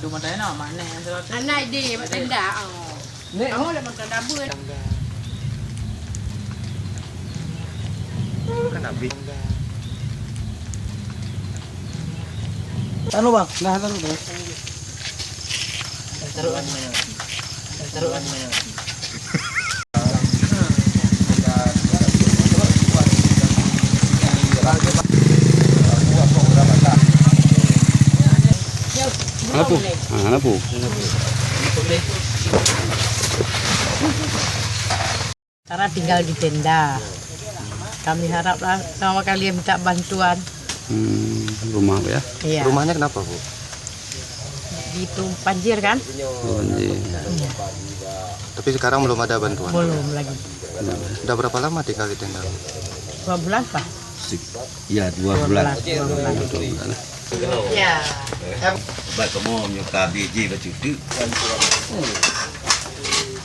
bantu matanya nama mana yang terus. Anak dia mak tenda. Kamu dah makan dapur. Kan habis. Anu bang, nah taruh bang. Taruhan. Ano po? Karena tinggal di tenda. Kami haraplah sama kalian minta bantuan. Rumah ya? Iya. Rumahnya kenapa, Bu? Itu banjir kan? Banjir. Tapi sekarang belum ada bantuan. Belum lagi. Udah berapa lama tinggal di tenda? 2 bulan Pak. Ya, 2 bulan. 2 bulan. 2 bulan. Ya. Baik kamu nyuka biji bercuti.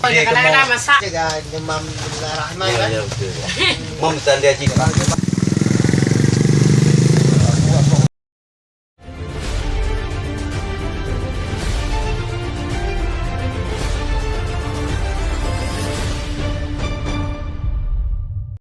Kadang-kadang masak. Jaga demam rahmat Ya, betul. Mau minta dia cik.